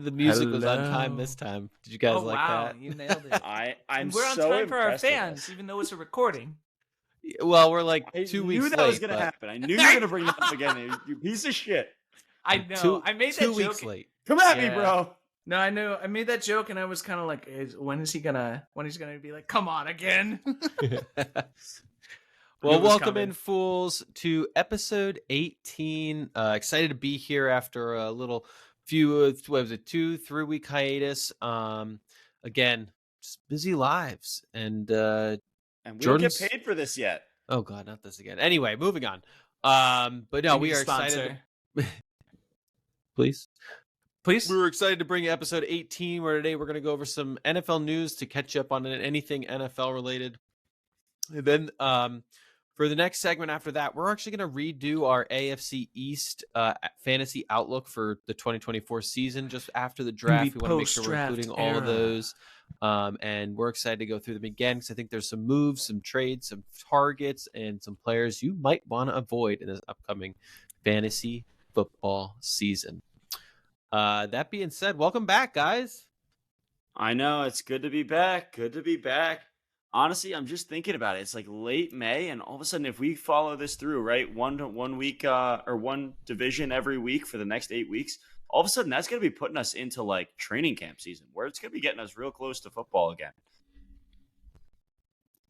The music was on time this time. Did you guys like that? You nailed it. I'm We're on so time for our impressed with fans, us. even though it's a recording. Well, we're like I 2 knew weeks that late. was gonna happen. I knew you were gonna bring that up again. You piece of shit. I know. I made that joke. 2 weeks late. Come at me, bro. No, I know. I made that joke, and I was kind of like, when he's gonna be like, come on again? Well, welcome in, fools, to episode 18. Excited to be here after a little few, what was it, 2-3 week hiatus. Again, just busy lives, and we don't get paid for this yet. Oh God, not this again. Anyway, moving on. But no, we are excited. Please. We were excited to bring you episode 18, where today we're going to go over some NFL news to catch up on anything NFL related. And then for the next segment after that, we're actually going to redo our AFC East fantasy outlook for the 2024 season just after the draft. We want to make sure we're including all of those. And we're excited to go through them again because I think there's some moves, some trades, some targets, and some players you might want to avoid in this upcoming fantasy football season. That being said, welcome back, guys. I know, it's good to be back. Good to be back. Honestly, I'm just thinking about it. It's like late May, and all of a sudden, if we follow this through, right, one week or one division every week for the next 8 weeks, all of a sudden that's going to be putting us into like training camp season, where it's going to be getting us real close to football again.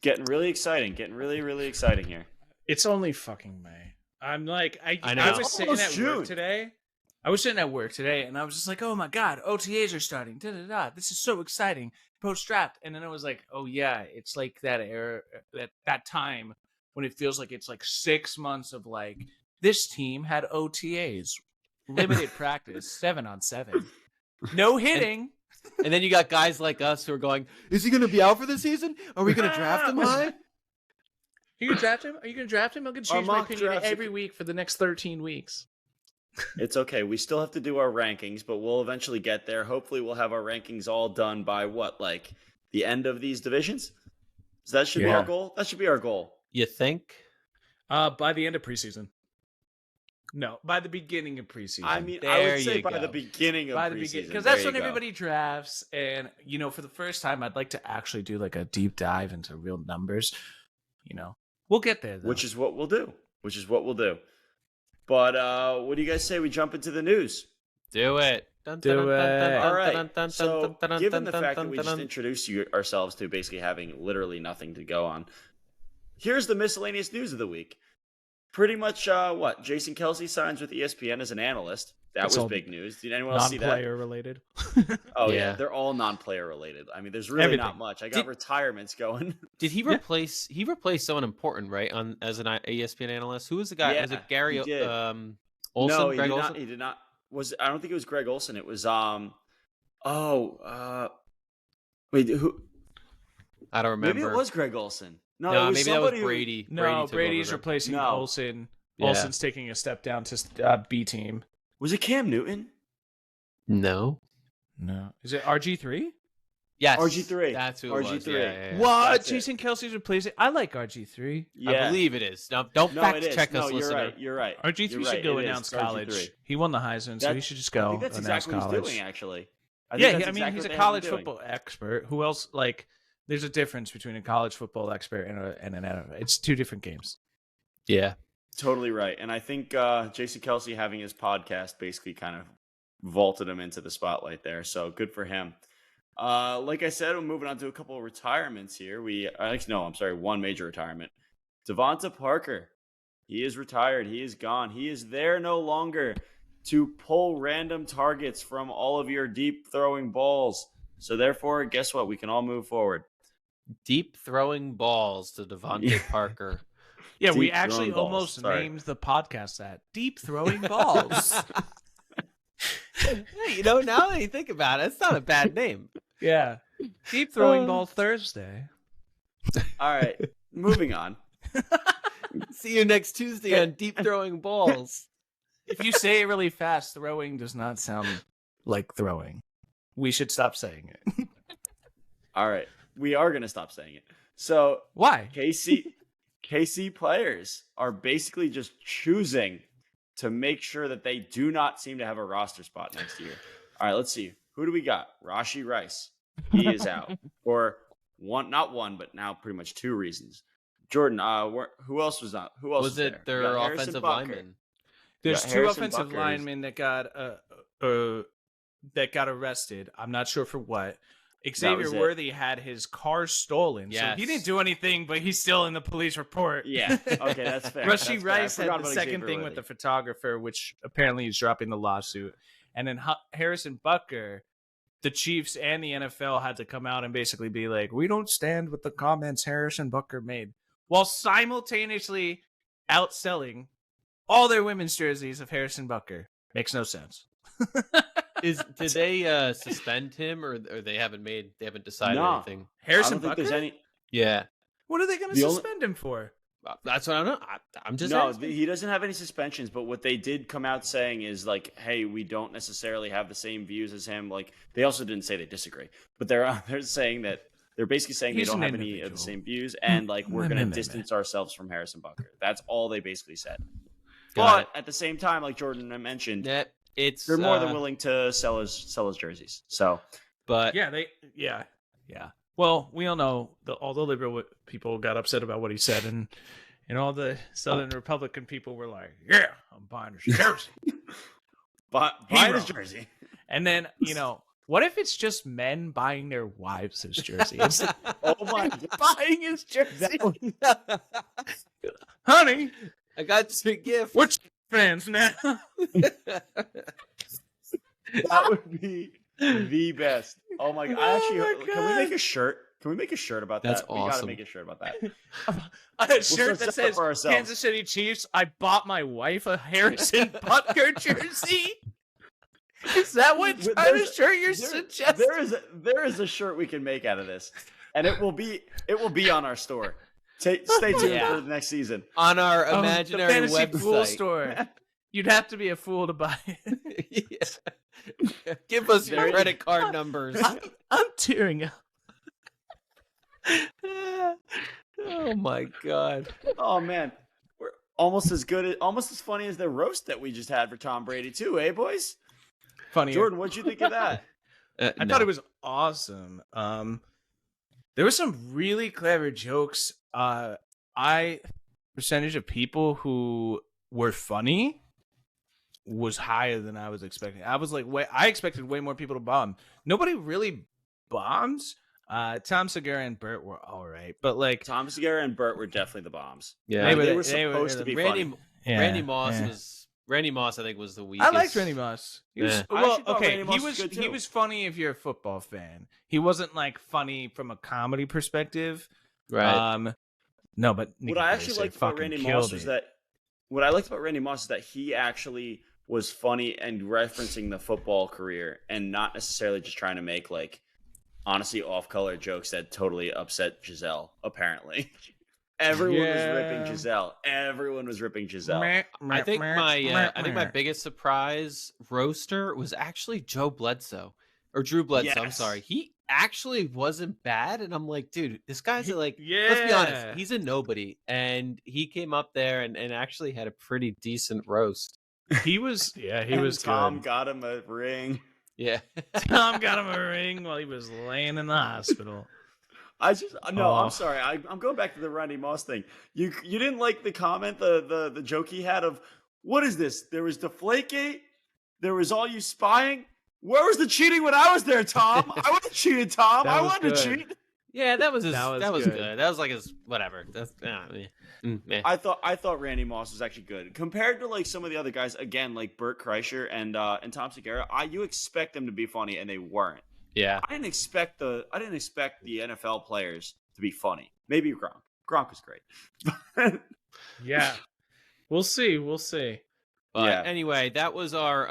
Getting really exciting. Getting really, really exciting here. It's only fucking May. I'm like, I know. was sitting at work today. I was sitting at work today, and I was just like, oh my God, OTAs are starting. This is so exciting. Post-draft. And then I was like, oh yeah, it's like that era, that time when it feels like it's like 6 months of like, this team had OTAs, limited practice, 7-on-7, no hitting. And then you got guys like us who are going, is he going to be out for the season? Are we going to draft him high? Are you going to draft him? Are you going to draft him? I'm going to change my opinion every week for the next 13 weeks. It's okay. We still have to do our rankings, but we'll eventually get there. Hopefully we'll have our rankings all done by what, like the end of these divisions? So that should be our goal? That should be our goal. You think? By the end of preseason. No, by the beginning of preseason. I mean, I would say by the beginning of preseason. Because that's when everybody drafts. And, you know, for the first time, I'd like to actually do like a deep dive into real numbers. You know, we'll get there, though. Which is what we'll do. But what do you guys say we jump into the news? Do it. All right. So, given the fact that we just introduced ourselves to basically having literally nothing to go on, here's the miscellaneous news of the week. Pretty much, Jason Kelce signs with ESPN as an analyst. That was big news. Did anyone else see that? Non-player related. Oh, yeah. They're all non-player related. I mean, there's really not much. I got retirements going. Did he replace someone important, right, as an ESPN analyst? Who was the guy? Yeah, was it Gary Olsen? No, he did not. I don't think it was Greg Olsen. It was wait, who? I don't remember. Maybe it was Greg Olsen. No, maybe that was Brady. No, Brady's replacing Olsen. Yeah. Olsen's taking a step down to B team. Was it Cam Newton? No. Is it RG3? Yes. RG3. That's who it was. Yeah. What? Jason Kelce's replacing? I like RG3. Yeah. I believe it is. Now, don't fact check us, listener. You're right. RG3 should go announce college. RG3. He won the Heisman, so he should just go. I think that's exactly what he's doing, actually. He's a college football expert. Who else? Like, there's a difference between a college football expert and an NFL. It's two different games. Yeah. Totally right. And I think Jason Kelce having his podcast basically kind of vaulted him into the spotlight there. So good for him. Like I said, we're moving on to a couple of retirements here. One major retirement. Devonta Parker. He is retired. He is gone. He is there no longer to pull random targets from all of your deep throwing balls. So therefore, guess what? We can all move forward. Deep throwing balls to Devonta Parker. Yeah, we actually almost named the podcast that Deep Throwing Balls. You know, now that you think about it, it's not a bad name. Yeah. Deep Throwing Ball Thursday. All right, moving on. See you next Tuesday on Deep Throwing Balls. If you say it really fast, throwing does not sound like throwing. We should stop saying it. All right, we are going to stop saying it. So, why? KC players are basically just choosing to make sure that they do not seem to have a roster spot next year. All right, let's see. Who do we got? Rashee Rice. He is out. Or not one, but now pretty much 2 reasons. Jordan, who else was not? Who else was it there? their offensive lineman? There's Yeah, 2 Harrison offensive Butker linemen that got arrested. I'm not sure for what. Xavier Worthy had his car stolen, so he didn't do anything, but he's still in the police report. Yeah, okay, that's fair. Rashee Rice had had the second thing with the photographer, which apparently is dropping the lawsuit. And then Harrison Butker, the Chiefs and the NFL had to come out and basically be like, we don't stand with the comments Harrison Butker made, while simultaneously outselling all their women's jerseys of Harrison Butker. Makes no sense. Did they suspend him or they haven't decided anything? Harrison I don't think Butker? there's any. Yeah. What are they going to suspend him for? That's what I don't know. I'm just No, asking. he doesn't have any suspensions, but what they did come out saying is like, hey, we don't necessarily have the same views as him. Like, they also didn't say they disagree, but they're saying that they're basically saying He's they don't an have any of individual. the same views, and like we're going to distance ourselves from Harrison Butker. That's all they basically said. But at the same time, like Jordan mentioned, they're more than willing to sell his jerseys. So, but yeah. Well, we all know all the liberal people got upset about what he said, and all the Southern Republican people were like, "Yeah, I'm buying his jersey." buying his jersey. And then what if it's just men buying their wives his jersey? It's like, Oh my God. buying his jersey, honey. I got you a gift. We're fans now. That would be the best. Oh my God. Can we make a shirt? Can we make a shirt about That's that? awesome. We gotta make a shirt about that. A shirt start that selling says for ourselves. Kansas City Chiefs. I bought my wife a Harrison Butker jersey. Is that what kind of shirt you're suggesting? There is a shirt we can make out of this, and it will be on our store. Stay tuned for the next season on our imaginary the fantasy website. Fool store. You'd have to be a fool to buy it. Yeah. Give us your credit card numbers. I'm tearing up. Oh my God. Oh man, we're almost as funny as the roast that we just had for Tom Brady too, eh, boys? Funny, Jordan, what'd you think of that? I thought it was awesome. There were some really clever jokes. Percentage of people who were funny was higher than I was expecting. I was like, I expected way more people to bomb. Nobody really bombed. Tom Segura and Burt were all right, but like Tom Segura and Burt were definitely the bombs. Yeah, they were supposed to be funny. Randy Moss, I think, was the weakest. I liked Randy Moss. He was, he was funny if you're a football fan. He wasn't like funny from a comedy perspective, right? No, but what I actually liked about Randy Moss was that he actually was funny and referencing the football career and not necessarily just trying to make like honestly off-color jokes that totally upset Giselle. Apparently, everyone was ripping Giselle. I think my biggest surprise roaster was actually Drew Bledsoe. Yes. I'm sorry. He actually wasn't bad, and I'm like, dude, this guy's let's be honest, he's a nobody, and he came up there and actually had a pretty decent roast. He was Tom good. got him a ring. Yeah. Tom got him a ring while he was laying in the hospital. I'm sorry. I'm going back to the Randy Moss thing. You didn't like the comment, the joke he had of, what is this? There was Deflategate. There was all you spying. Where was the cheating when I was there, Tom? I wasn't cheating, Tom. I wanted to cheat. Yeah, that was good. That was like his whatever. That's I thought Randy Moss was actually good compared to like some of the other guys. Again, like Burt Kreischer and Tom Segura. You expect them to be funny, and they weren't. Yeah, I didn't expect the NFL players to be funny. Maybe Gronk. Gronk was great. Yeah, we'll see. But anyway, that was our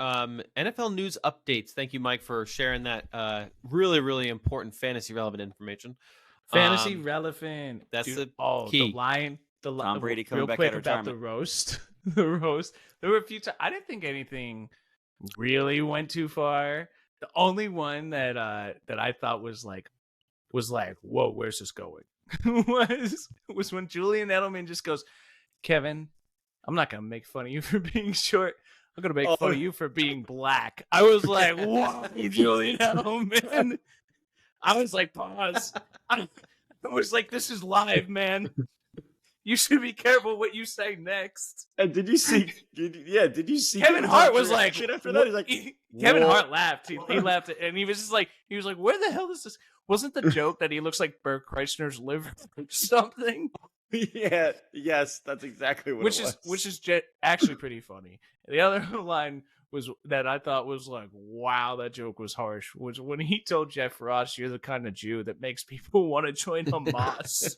NFL news updates. Thank you, Mike, for sharing that really, really important fantasy relevant information. Fantasy relevant. That's Dude, the key. The line. Tom Brady coming real back quick at about retirement. the roast. The roast. There were a few times I didn't think anything really went too far. The only one that I thought was like, whoa, where's this going? was when Julian Edelman just goes, Kevin, I'm not gonna make fun of you for being short. I'm gonna make fun of you for being black. I was like, whoa, Julian Edelman. I was like, pause. I was like, this is live, man. You should be careful what you say next. And did you see? Did you see? Kevin Hart was like, shit after that. He's like, Kevin Hart laughed. He laughed, and he was just like, where the hell is this? Wasn't the joke that he looks like Bert Kreischer's liver or something? Yeah, yes, that's exactly what it was. Which is actually pretty funny. The other line was that I thought was like, wow, that joke was harsh. Was when he told Jeff Ross, "You're the kind of Jew that makes people want to join Hamas."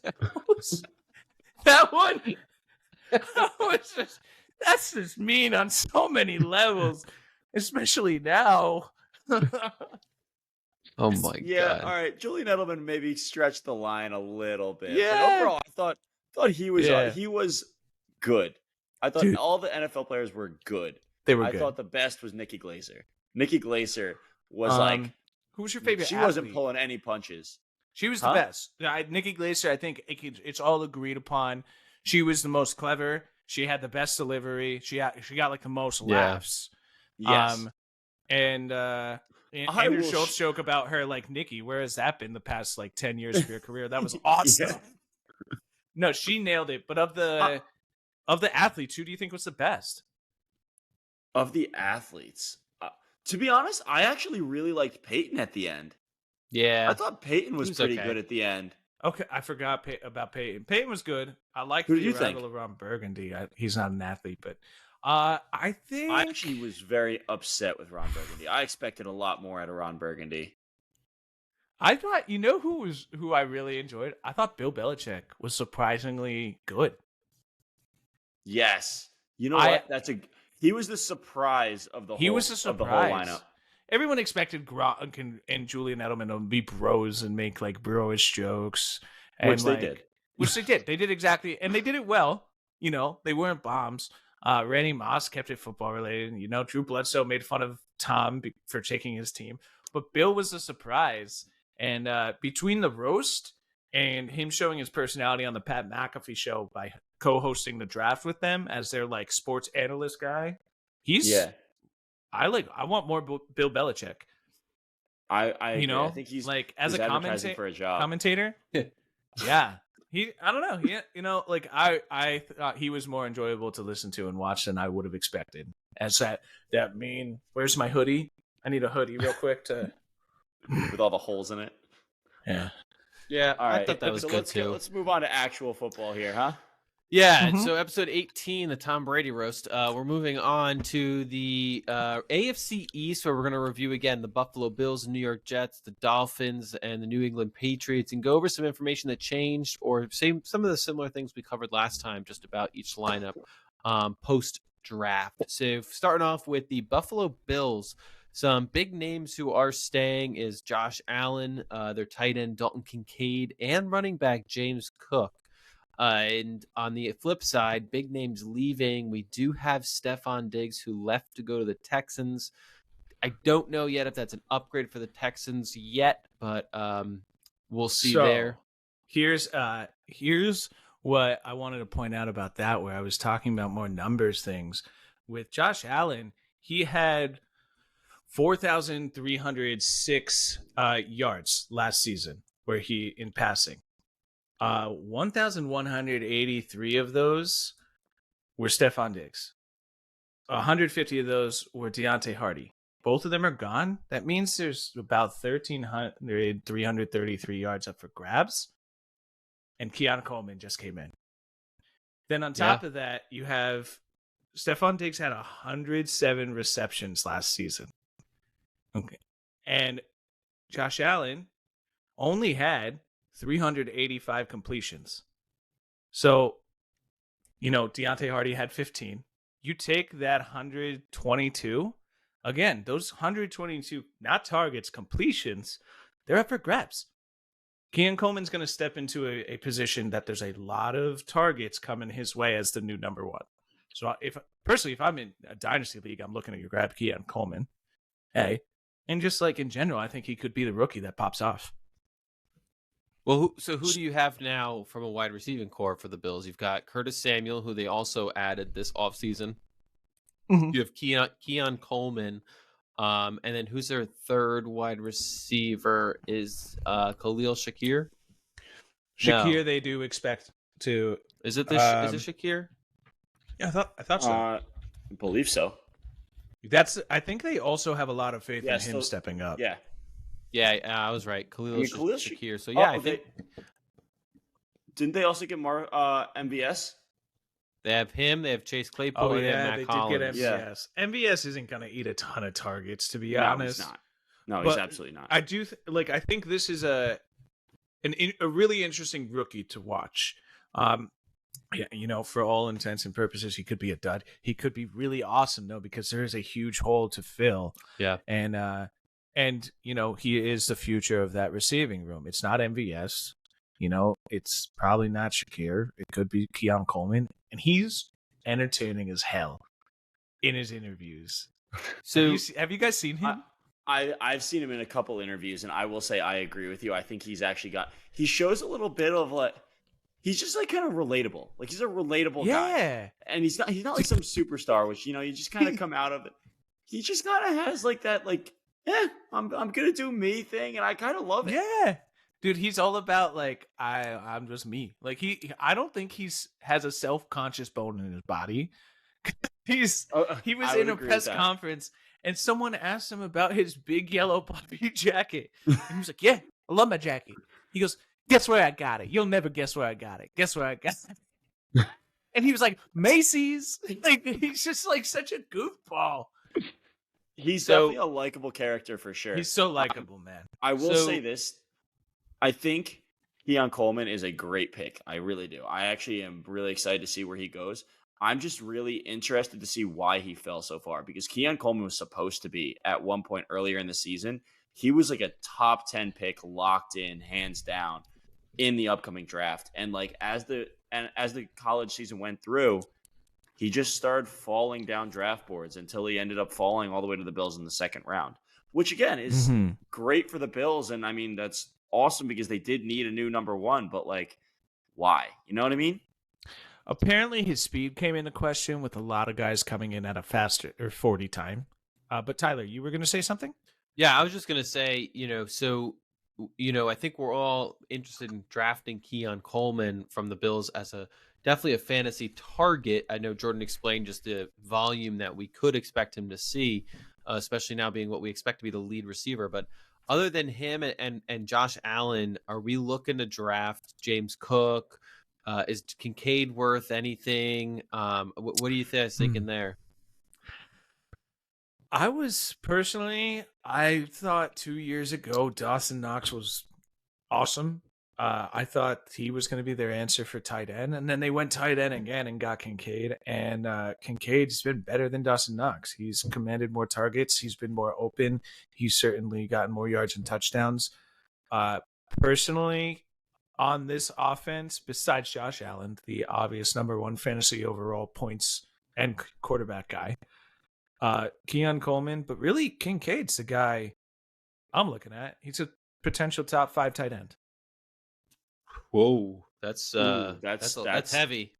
That one, that's just mean on so many levels, especially now. Oh my god! Yeah, all right. Julian Edelman maybe stretched the line a little bit. Yeah. But overall, I thought he was good. I thought all the NFL players were good. They were I good. thought the best was Nikki Glaser. Nikki Glaser was like, who was your favorite? She athlete? wasn't pulling any punches. She was the best. Nikki Glaser, I think it's all agreed upon. She was the most clever. She had the best delivery. She got like the most laughs. Yes. And Andrew Schultz joke about her, like, Nikki, where has that been the past like 10 years of your career? That was awesome. Yeah. No, she nailed it. But of the athletes, who do you think was the best? Of the athletes, to be honest, I actually really liked Peyton at the end. Yeah, I thought Peyton was pretty good at the end. Okay, I forgot about Peyton. Peyton was good. I like the arrival of Ron Burgundy. He's not an athlete, but I think I actually was very upset with Ron Burgundy. I expected a lot more out of Ron Burgundy. I thought, who I really enjoyed? I thought Bill Belichick was surprisingly good. Yes, you know what? He was the surprise of the whole lineup. Everyone expected Gronk and Julian Edelman to be bros and make like bro-ish jokes. Which they did. Which they did. They did exactly. And they did it well. They weren't bombs. Randy Moss kept it football related. Drew Bledsoe made fun of Tom for taking his team. But Bill was a surprise. And between the roast and him showing his personality on the Pat McAfee show by co-hosting the draft with them as their like sports analyst guy, I want more Bill Belichick. I think he's like as a advertising for a job. Commentator. Yeah, I don't know. I thought he was more enjoyable to listen to and watch than I would have expected. As that mean, where's my hoodie? I need a hoodie real quick to with all the holes in it. Yeah. All right. I thought that was good too. Let's move on to actual football here, huh? Yeah, so episode 18, the Tom Brady roast. We're moving on to the AFC East, where we're going to review again the Buffalo Bills, New York Jets, the Dolphins, and the New England Patriots, and go over some information that changed, or some of the similar things we covered last time, just about each lineup post-draft. So starting off with the Buffalo Bills, some big names who are staying is Josh Allen, their tight end Dalton Kincaid, and running back James Cook. And on the flip side, big names leaving. We do have Stephon Diggs, who left to go to the Texans. I don't know yet if that's an upgrade for the Texans yet, but we'll see there. Here's what I wanted to point out about that, where I was talking about more numbers things. With Josh Allen, he had 4,306 yards last season in passing. 1,183 of those were Stephon Diggs. 150 of those were Deontay Hardy. Both of them are gone. That means there's about 333 yards up for grabs. And Keon Coleman just came in. Then on top of that, you have Stephon Diggs had 107 receptions last season. Okay. And Josh Allen only had 385 completions. So, Deontay Hardy had 15. You take that 122. Again, those 122, not targets, completions, they're up for grabs. Keon Coleman's going to step into a position that there's a lot of targets coming his way as the new number one. So if I'm in a dynasty league, I'm looking to grab Keon Coleman. Hey, and just like in general, I think he could be the rookie that pops off. Well, who do you have now from a wide receiving core for the Bills? You've got Curtis Samuel, who they also added this offseason. You have Keon Coleman. And then who's their third wide receiver is Khalil Shakir. Shakir, No. they do expect to. Is it is it Shakir? Yeah, I thought so. I believe so. I think they also have a lot of faith in him stepping up. Yeah. Yeah, I was right. Khalil Shakir. So I think didn't they also get MVS? they have him. They have Chase Claypool. Oh and yeah, Matt they Collins. did get MVS. MVS isn't going to eat a ton of targets, to be No, honest. he's not. No, But he's absolutely not. I do I think this is a really interesting rookie to watch. Yeah, for all intents and purposes, he could be a dud. He could be really awesome though, because there is a huge hole to fill. Yeah, and he is the future of that receiving room. It's not MVS. It's probably not Shakir. It could be Keon Coleman, and he's entertaining as hell in his interviews. So have you guys seen him? I've seen him in a couple interviews, and I will say I agree with you. I think he's actually he shows a little bit of he's just kind of relatable. Like he's a relatable guy. And he's not like some superstar, which you just kind of come out of it. He just kind of has that I'm gonna do me thing, and I kind of love it. Yeah. Dude, he's all about I'm just me. I don't think has a self-conscious bone in his body. He was in a press conference and someone asked him about his big yellow puffy jacket. And he was like, "Yeah, I love my jacket." He goes, "Guess where I got it? You'll never guess where I got it. Guess where I got it." And he was like, "Macy's." He's just such a goofball. He's definitely a likable character for sure. He's so likable, man. I will say this. I think Keon Coleman is a great pick. I really do. I actually am really excited to see where he goes. I'm just really interested to see why he fell so far, because Keon Coleman was supposed to be at one point earlier in the season. He was a top 10 pick, locked in, hands down, in the upcoming draft. And as the college season went through, he just started falling down draft boards until he ended up falling all the way to the Bills in the second round, which again is great for the Bills. And I mean, that's awesome because they did need a new number one, but why? You know what I mean? Apparently his speed came into question with a lot of guys coming in at a faster 40 time. But Tyler, you were going to say something? Yeah, I was just going to say, I think we're all interested in drafting Keon Coleman from the Bills as definitely a fantasy target. I know Jordan explained just the volume that we could expect him to see, especially now being what we expect to be the lead receiver. But other than him and Josh Allen, are we looking to draft James Cook? Is Kincaid worth anything? What do you thinking there? I thought 2 years ago Dawson Knox was awesome. I thought he was going to be their answer for tight end, and then they went tight end again and got Kincaid, and Kincaid's been better than Dawson Knox. He's commanded more targets. He's been more open. He's certainly gotten more yards and touchdowns. Personally, on this offense, besides Josh Allen, the obvious number one fantasy overall points and quarterback guy, Keon Coleman, but really Kincaid's the guy I'm looking at. He's a potential top 5 tight end. Whoa, that's heavy.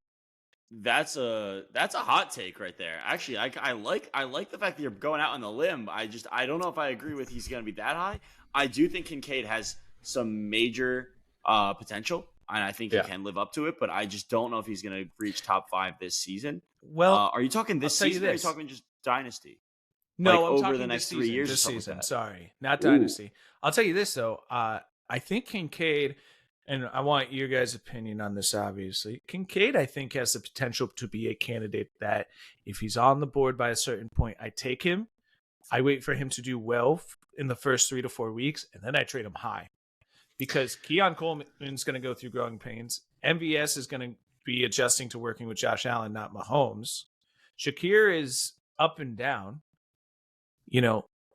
That's a hot take right there. Actually, I like the fact that you're going out on the limb. I don't know if I agree with he's going to be that high. I do think Kincaid has some major potential, and I think he can live up to it. But I just don't know if he's going to reach top 5 this season. Well, are you talking this season? Or are you talking just dynasty? No, I'm over talking the next this 3 years. This season, sorry, not dynasty. I'll tell you this though. I think Kincaid, and I want your guys' opinion on this. Obviously, Kincaid, I think, has the potential to be a candidate that, if he's on the board by a certain point, I take him. I wait for him to do well in the first 3 to 4 weeks, and then I trade him high, because Keon Coleman's going to go through growing pains. MVS is going to be adjusting to working with Josh Allen, not Mahomes. Shakir is up and down.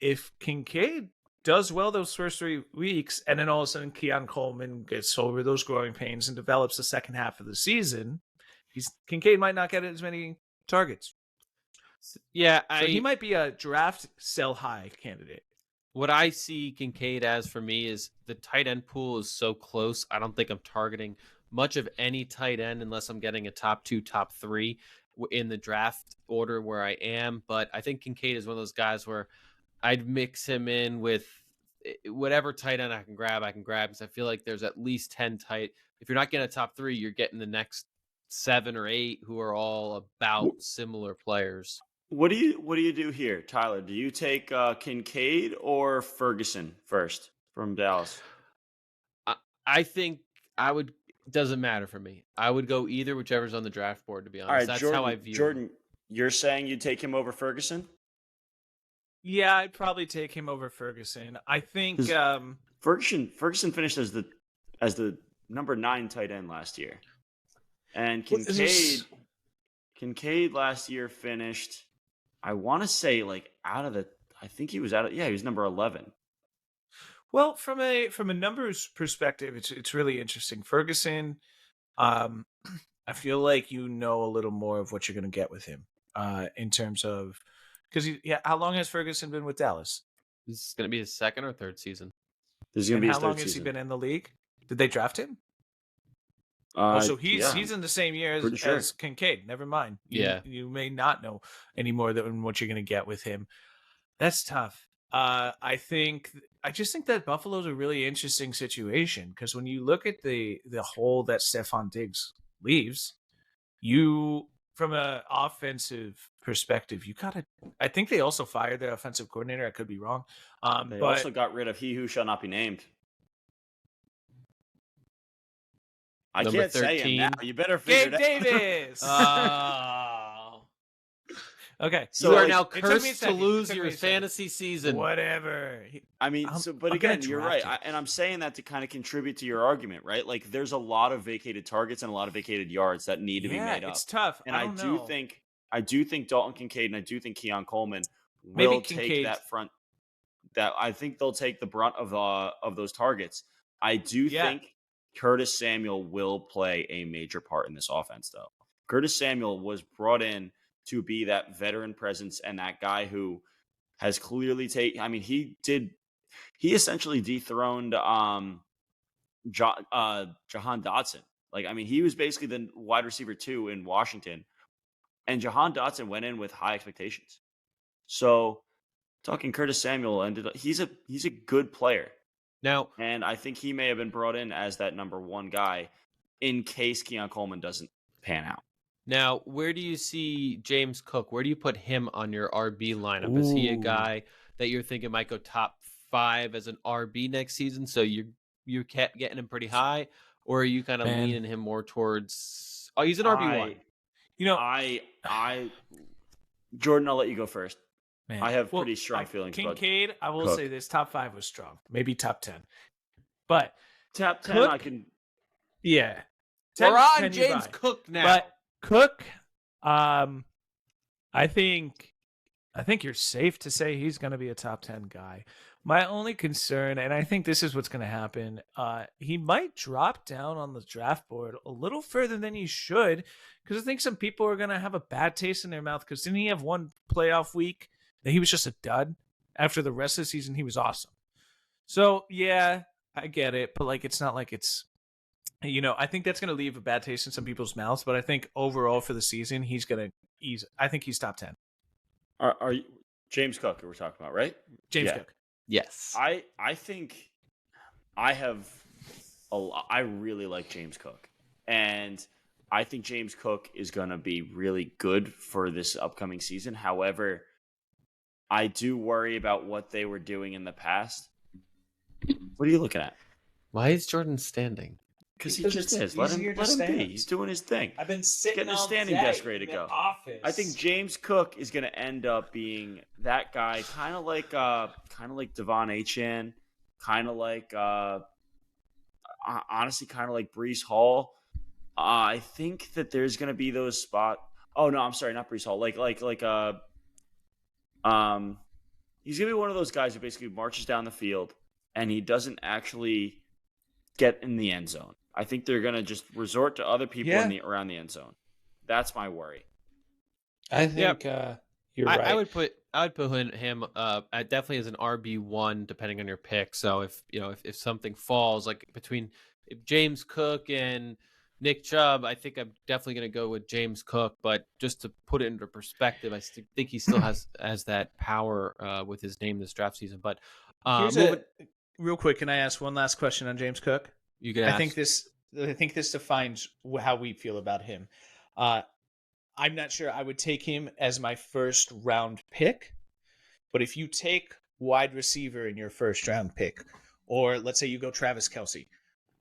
If Kincaid does well those first 3 weeks, and then all of a sudden Keon Coleman gets over those growing pains and develops the second half of the season, Kincaid might not get as many targets. Yeah, so he might be a draft sell high candidate. What I see Kincaid as for me is the tight end pool is so close. I don't think I'm targeting much of any tight end unless I'm getting a top 2, top 3. in the draft order where I am, but I think Kincaid is one of those guys where I'd mix him in with whatever tight end I can grab, because I feel like there's at least 10 tight. If you're not getting a top 3, you're getting the next 7 or 8 who are all about similar players. What do you do here, Tyler? Do you take Kincaid or Ferguson first from Dallas? I think I would. Doesn't matter for me. I would go either, whichever's on the draft board. To be honest, All right, that's Jordan, how I view. Jordan, you're saying you'd take him over Ferguson? Yeah, I'd probably take him over Ferguson. I think Ferguson finished as the number 9 tight end last year, and Kincaid last year finished. I want to say I think he was he was number 11. Well, from a numbers perspective, it's really interesting. Ferguson, I feel like you know a little more of what you're going to get with him in terms of because how long has Ferguson been with Dallas? This is going to be his 2nd or 3rd season. This is going to be his how 3rd long season. has he been in the league? Did they draft him? So he's in the same year as Kincaid. Never mind. You may not know any more than what you're going to get with him. That's tough. I just think that Buffalo's a really interesting situation because when you look at the hole that Stephon Diggs leaves, from an offensive perspective, I think they also fired their offensive coordinator. I could be wrong. They also got rid of he who shall not be named. I Number can't 13. say him now. You better figure Gabe it out. Davis. Okay, So you are now it took me a cursed to second. lose It took your me a second. fantasy season. Whatever. I mean, but I'm again, gonna you're draft right, him. and I'm saying that to kind of contribute to your argument, right? Like, there's a lot of vacated targets and a lot of vacated yards that need to be made up. It's tough. And I don't know. I do think Dalton Kincaid and I do think Keon Coleman Maybe will take Kincaid. that front. That I think they'll take the brunt of those targets. I do think Curtis Samuel will play a major part in this offense, though. Curtis Samuel was brought in to be that veteran presence and that guy who has clearly taken. I mean, he essentially dethroned Jahan Dotson. Like, I mean, he was basically the wide receiver 2 in Washington, and Jahan Dotson went in with high expectations. So, talking Curtis Samuel, he's a good player. Now, and I think he may have been brought in as that number 1 guy in case Keon Coleman doesn't pan out. Now, where do you see James Cook? Where do you put him on your RB lineup? Is he a guy that you're thinking might go top 5 as an RB next season? So you're getting him pretty high, or are you kind of leaning him more towards? Oh, he's an RB1. Jordan, I'll let you go first. Man. I have pretty strong feelings about Kincaid. I will Cook. say this: top 5 was strong, maybe top 10, but top 10. Cook, I can. Yeah, we're on James Cook now. But Cook, I think you're safe to say he's going to be a top 10 guy. My only concern, and I think this is what's going to happen, he might drop down on the draft board a little further than he should, because I think some people are going to have a bad taste in their mouth, because didn't he have one playoff week that he was just a dud? After the rest of the season, he was awesome. So, yeah, I get it, but it's not like it's, I think that's going to leave a bad taste in some people's mouths, but I think overall for the season, I think he's top 10. Are you James Cook we're talking about, right? James Cook. Yes. I think I really like James Cook. And I think James Cook is going to be really good for this upcoming season. However, I do worry about what they were doing in the past. What are you looking at? Why is Jordan standing? Because he just is. Let him be. He's doing his thing. I've been sitting getting his standing desk ready to go. Office. I think James Cook is going to end up being that guy, kind of like Devon Achane, honestly, kind of like Breece Hall. I think that there's going to be those spots. Oh no, I'm sorry, not Breece Hall. He's going to be one of those guys who basically marches down the field and he doesn't actually get in the end zone. I think they're going to just resort to other people around the end zone. That's my worry. I think you're right. I would put him definitely as an RB1 depending on your pick. So if something falls if James Cook and Nick Chubb, I think I'm definitely going to go with James Cook, but just to put it into perspective, I think he still has that power with his name this draft season. But Here's moving, real quick. Can I ask one last question on James Cook? you can I ask. think this defines how we feel about him. I'm not sure I would take him as my first round pick, but if you take wide receiver in your first round pick, or let's say you go Travis Kelce,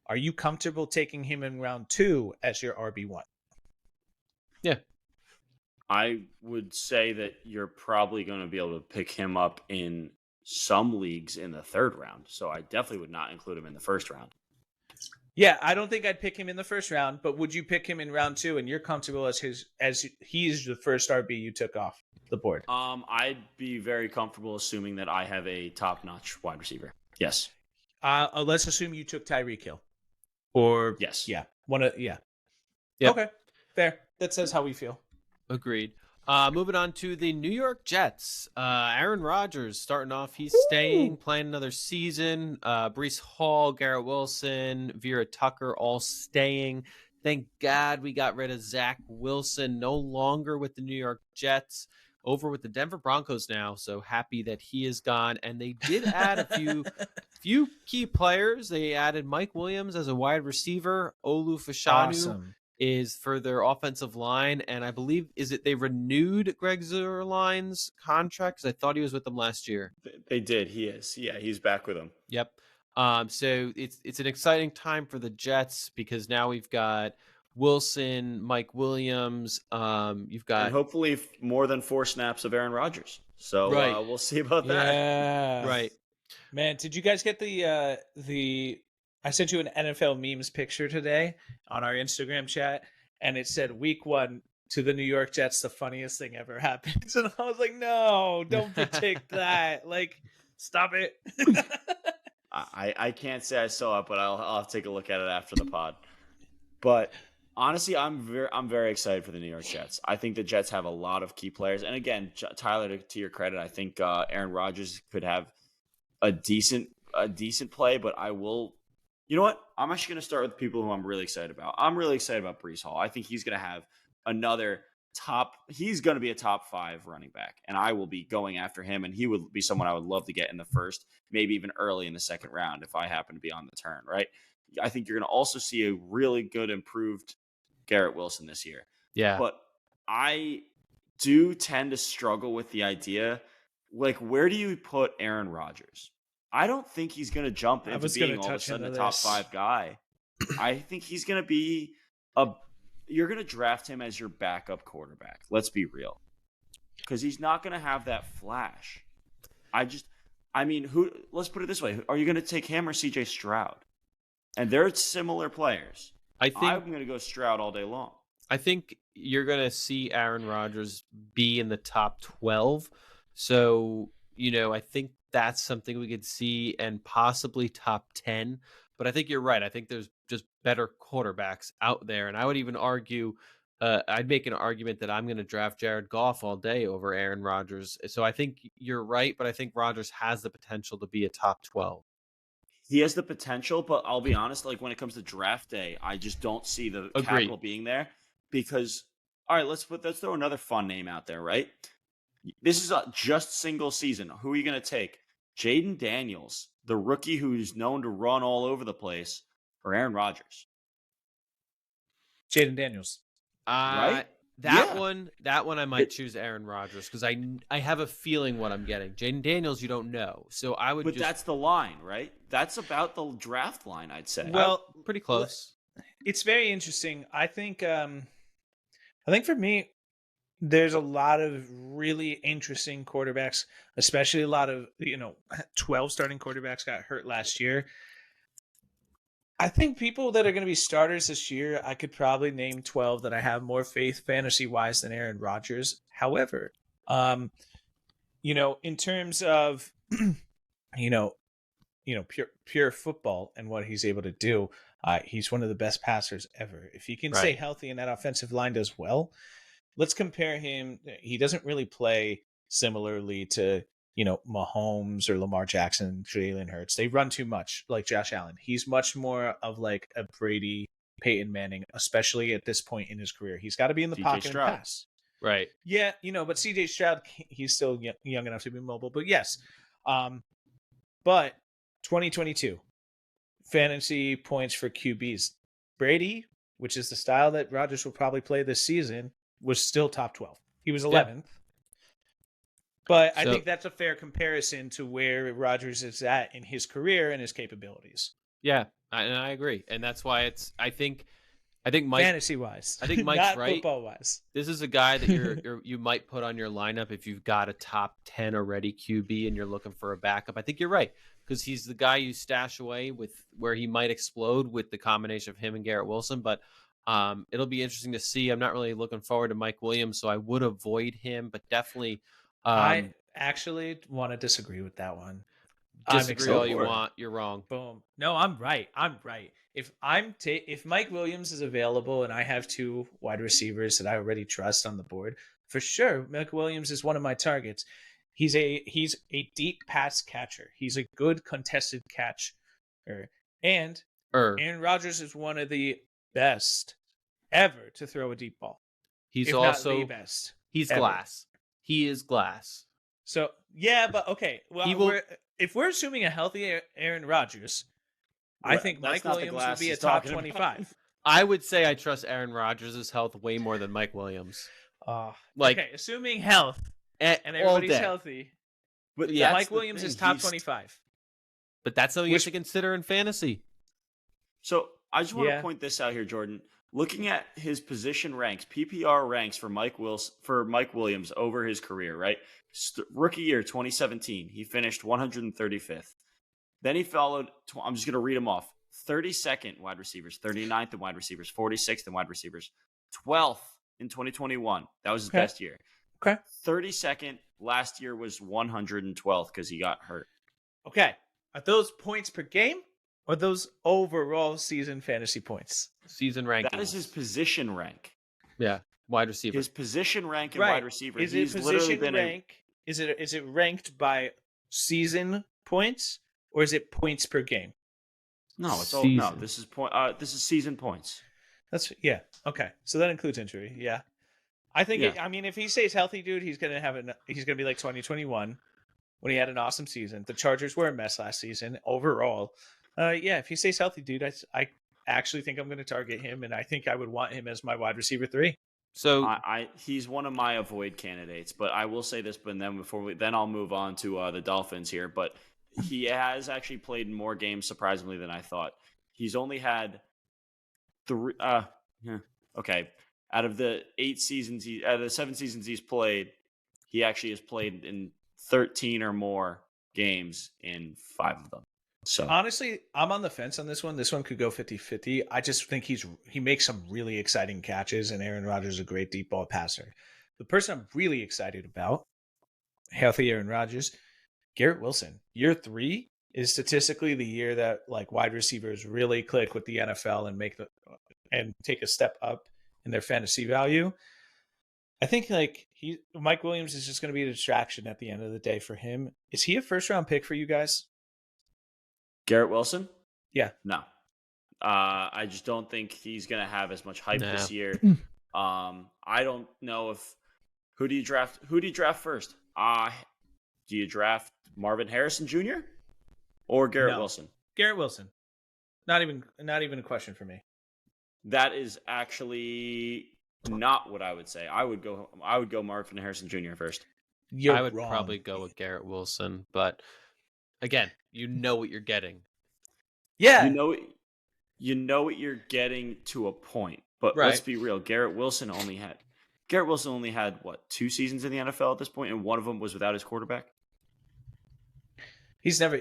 are you comfortable taking him in round 2 as your RB1? Yeah. I would say that you're probably going to be able to pick him up in some leagues in the 3rd round. So I definitely would not include him in the 1st round. Yeah, I don't think I'd pick him in the first round, but would you pick him in round 2 and you're comfortable as he's the first RB you took off the board? I'd be very comfortable assuming that I have a top-notch wide receiver. Yes. Let's assume you took Tyreek Hill. Or yes. Yeah. Yep. Okay. Fair. That says how we feel. Agreed. Moving on to the New York Jets. Aaron Rodgers starting off. He's staying, playing another season. Breece Hall, Garrett Wilson, Vera Tucker all staying. Thank God we got rid of Zach Wilson. No longer with the New York Jets. Over with the Denver Broncos now. So happy that he is gone. And they did add a few key players. They added Mike Williams as a wide receiver. Olu Fashanu. Awesome. Is for their offensive line, and I believe they renewed Greg Zuerlein's contract because I thought he was with them last year. They did. He is. Yeah, he's back with them. Yep. So it's an exciting time for the Jets because now we've got Wilson, Mike Williams. You've got and hopefully more than 4 snaps of Aaron Rodgers. So right. We'll see about that. Yeah. Right. Man, did you guys get the I sent you an NFL memes picture today on our Instagram chat, and it said week 1 to the New York Jets, the funniest thing ever happens. And I was like, no, don't predict that. Like, stop it. I can't say I saw it, but I'll have to take a look at it after the pod. But honestly, I'm very excited for the New York Jets. I think the Jets have a lot of key players. And again, Tyler, to your credit, I think Aaron Rodgers could have a decent play, but I will. You know what? I'm actually going to start with people who I'm really excited about. I'm really excited about Breece Hall. I think he's going to have he's going to be a top 5 running back, and I will be going after him, and he would be someone I would love to get in the 1st, maybe even early in the 2nd round if I happen to be on the turn, right? I think you're going to also see a really good improved Garrett Wilson this year. Yeah. But I do tend to struggle with the idea, like, where do you put Aaron Rodgers? I don't think he's going to jump into being all of a sudden a top 5 guy. I think he's going to be you're going to draft him as your backup quarterback. Let's be real. Because he's not going to have that flash. Let's put it this way. Are you going to take him or CJ Stroud? And they're similar players. I'm going to go Stroud all day long. I think you're going to see Aaron Rodgers be in the top 12. So, I think that's something we could see, and possibly top 10. But I think you're right. I think there's just better quarterbacks out there. And I would even argue, I'd make an argument that I'm going to draft Jared Goff all day over Aaron Rodgers. So I think you're right, but I think Rodgers has the potential to be a top 12. He has the potential, but I'll be honest, like when it comes to draft day, I just don't see the capital being there. Because, all right, let's throw another fun name out there, right? This is a just single season. Who are you going to take? Jaden Daniels, the rookie who's known to run all over the place, or Aaron Rodgers? Jaden Daniels. Right? That one I might choose Aaron Rodgers because I have a feeling what I'm getting. Jaden Daniels, you don't know. So I would that's the line, right? That's about the draft line, I'd say. Well, pretty close. It's very interesting. I think for me, there's a lot of really interesting quarterbacks, especially a lot of, 12 starting quarterbacks got hurt last year. I think people that are going to be starters this year, I could probably name 12 that I have more faith fantasy-wise than Aaron Rodgers. However, in terms of, pure football and what he's able to do, he's one of the best passers ever. If he can stay healthy and that offensive line does well, let's compare him. He doesn't really play similarly to, Mahomes or Lamar Jackson, Jalen Hurts. They run too much like Josh Allen. He's much more of like a Brady Peyton Manning, especially at this point in his career. He's got to be in the CJ pocket Stroud. and pass. Right. Yeah, but CJ Stroud, he's still young enough to be mobile. But yes, but 2022 fantasy points for QBs. Brady, which is the style that Rodgers will probably play this season, was still top 12. He was 11th. But I think that's a fair comparison to where Rodgers is at in his career and his capabilities. Yeah, and I agree, and that's why I think Mike, fantasy wise, I think Mike's not right. Football wise, this is a guy that you might put on your lineup if you've got a top 10 already QB and you're looking for a backup. I think you're right, because he's the guy you stash away with where he might explode with the combination of him and Garrett Wilson. But it'll be interesting to see. I'm not really looking forward to Mike Williams, so I would avoid him, but definitely. I actually want to disagree with that one. Disagree all you want. You're wrong. Boom. No, I'm right. If Mike Williams is available and I have two wide receivers that I already trust on the board, for sure, Mike Williams is one of my targets. He's a deep pass catcher. He's a good contested catcher. And Aaron Rodgers is one of the best ever to throw a deep ball. He's also the best. He's ever. Glass. He is glass. So, yeah, but okay. Well, if we're assuming a healthy Aaron Rodgers, I think Mike Williams would be a top 25. I would say I trust Aaron Rodgers' health way more than Mike Williams. Okay, assuming health and everybody's healthy, but Mike Williams is top 25. But that's something you have to consider in fantasy. So I just want to point this out here, Jordan. Looking at his position ranks, PPR ranks for Mike Williams over his career, right? Rookie year 2017, he finished 135th. Then he followed, I'm just going to read them off. 32nd wide receivers, 39th in wide receivers, 46th in wide receivers, 12th in 2021. That was his best year. Okay. 32nd last year was 112th because he got hurt. Okay. Are those points per game or those overall season fantasy points? Season rank. That is his position rank. Yeah. Wide receiver. His position rank and wide receiver. Is it position rank? Is it ranked by season points or is it points per game? No, it's all no. This is point. This is season points. That's okay. So that includes injury. Yeah, I think. If he stays healthy, dude, he's gonna be like 2021 when he had an awesome season. The Chargers were a mess last season overall. If he stays healthy, dude, I actually think I'm gonna target him, and I think I would want him as my wide receiver 3. So he's one of my avoid candidates, but I will say this. But then I'll move on to the Dolphins here. But he has actually played more games surprisingly than I thought. He's only had 3. Okay, out of the 7 seasons he's played, he actually has played in 13 or more games in 5 of them. So honestly, I'm on the fence on this one. This one could go 50-50. I just think he makes some really exciting catches, and Aaron Rodgers is a great deep ball passer. The person I'm really excited about, healthy Aaron Rodgers, Garrett Wilson. Year 3 is statistically the year that like wide receivers really click with the NFL and take a step up in their fantasy value. I think Mike Williams is just going to be a distraction at the end of the day for him. Is he a first round pick for you guys? Garrett Wilson? Yeah. No. I just don't think he's going to have as much hype this year. I don't know who do you draft first? Do you draft Marvin Harrison Jr. or Garrett Wilson? Garrett Wilson. Not even a question for me. That is actually not what I would say. I would go Marvin Harrison Jr. first. I would probably go with Garrett Wilson, but again, you know what you're getting. Yeah. You know what you're getting to a point. But let's be real. Garrett Wilson only had what, 2 seasons in the NFL at this point, and one of them was without his quarterback. He's never